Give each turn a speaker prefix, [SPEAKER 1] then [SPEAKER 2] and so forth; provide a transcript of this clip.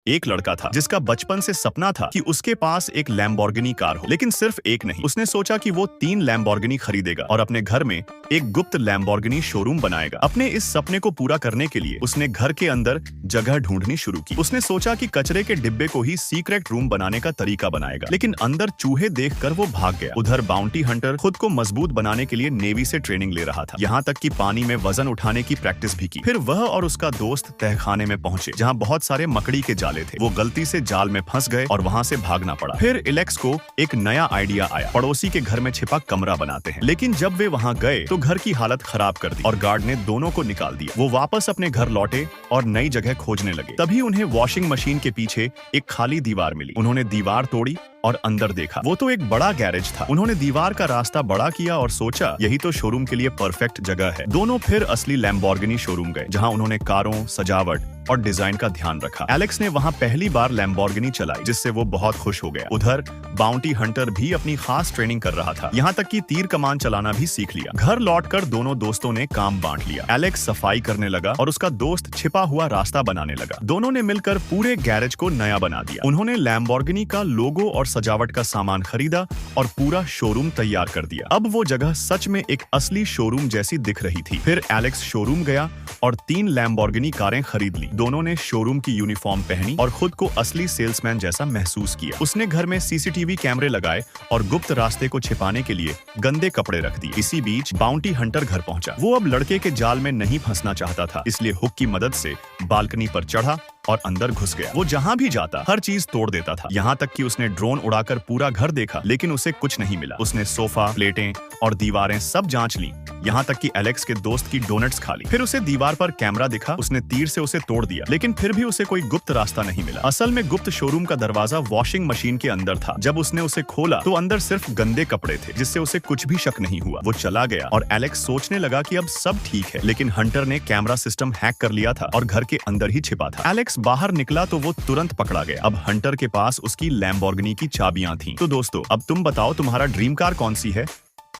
[SPEAKER 1] एक लड़का था जिसका बचपन से सपना था कि उसके पास एक लैम्बोर्गिनी कार हो, लेकिन सिर्फ एक नहीं। उसने सोचा कि वो 3 लैम्बोर्गिनी खरीदेगा और अपने घर में एक गुप्त लैम्बोर्गिनी शोरूम बनाएगा। अपने इस सपने को पूरा करने के लिए उसने घर के अंदर जगह ढूंढनी शुरू की। उसने सोचा कि कचरे के डिब्बे को ही सीक्रेट रूम बनाने का तरीका बनाएगा, लेकिन अंदर चूहे देखकर वो भाग गया। उधर बाउंटी हंटर खुद को मजबूत बनाने के लिए नेवी से ट्रेनिंग ले रहा था, यहाँ तक कि पानी में वजन उठाने की प्रैक्टिस भी की। फिर वह और उसका दोस्त तहखाने में पहुंचे, जहाँ बहुत सारे मकड़ी के जाले थे। वो गलती से जाल में फंस गए और वहाँ से भागना पड़ा। फिर एलेक्स को एक नया आइडिया आया, पड़ोसी के घर में छिपा कमरा बनाते हैं। लेकिन जब वे वहाँ गए तो घर की हालत खराब कर दी और गार्ड ने दोनों को निकाल दिया। वो वापस अपने घर लौटे और नई जगह खोजने लगे। तभी उन्हें वॉशिंग मशीन के पीछे एक खाली दीवार मिली। उन्होंने दीवार तोड़ी और अंदर देखा। वो तो एक बड़ा गैरेज था। उन्होंने दीवार का रास्ता बड़ा किया और सोचा यही तो शोरूम के लिए परफेक्ट जगह है। दोनों फिर असली लैम्बोर्गिनी शोरूम गए, जहां उन्होंने कारों, सजावट और डिजाइन का ध्यान रखा। एलेक्स ने वहां पहली बार लैम्बोर्गिनी चलाई, जिससे वो बहुत खुश हो गया। उधर बाउंटी हंटर भी अपनी खास ट्रेनिंग कर रहा था, यहाँ तक कि तीर कमान चलाना भी सीख लिया। घर लौटकर दोनों दोस्तों ने काम बांट लिया। एलेक्स सफाई करने लगा और उसका दोस्त छिपा हुआ रास्ता बनाने लगा। दोनों ने मिलकर पूरे गैरेज को नया बना दिया। उन्होंने लैम्बोर्गिनी का लोगो और सजावट का सामान खरीदा और पूरा शोरूम तैयार कर दिया। अब वो जगह सच में एक असली शोरूम जैसी दिख रही थी। फिर एलेक्स शोरूम गया और 3 लैम्बोर्गिनी कारें खरीद ली। दोनों ने शोरूम की यूनिफॉर्म पहनी और खुद को असली सेल्समैन जैसा महसूस किया। उसने घर में सीसीटीवी कैमरे लगाए और गुप्त रास्ते को छिपाने के लिए गंदे कपड़े रख दिए। इसी बीच बाउंटी हंटर घर पहुंचा। वो अब लड़के के जाल में नहीं फंसना चाहता था, इसलिए हुक की मदद से बालकनी पर चढ़ा और अंदर घुस गया। वो जहां भी जाता हर चीज तोड़ देता था, यहाँ तक कि उसने ड्रोन उड़ाकर पूरा घर देखा, लेकिन उसे कुछ नहीं मिला। उसने सोफा, प्लेटें और दीवारें सब जांच ली, यहाँ तक कि एलेक्स के दोस्त की डोनट्स खा ली। फिर उसे दीवार पर कैमरा दिखा, उसने तीर से उसे तोड़ दिया, लेकिन फिर भी उसे कोई गुप्त रास्ता नहीं मिला। असल में गुप्त शोरूम का दरवाजा वॉशिंग मशीन के अंदर था। जब उसने उसे खोला तो अंदर सिर्फ गंदे कपड़े थे, जिससे उसे कुछ भी शक नहीं हुआ। वो चला गया और एलेक्स सोचने लगा कि अब सब ठीक है, लेकिन हंटर ने कैमरा सिस्टम हैक कर लिया था और घर के अंदर ही छिपा था। एलेक्स बाहर निकला तो वो तुरंत पकड़ा गया। अब हंटर के पास उसकी लैम्बोर्गिनी की चाबियां थीं। तो दोस्तों, अब तुम बताओ तुम्हारा ड्रीम कार कौन सी है?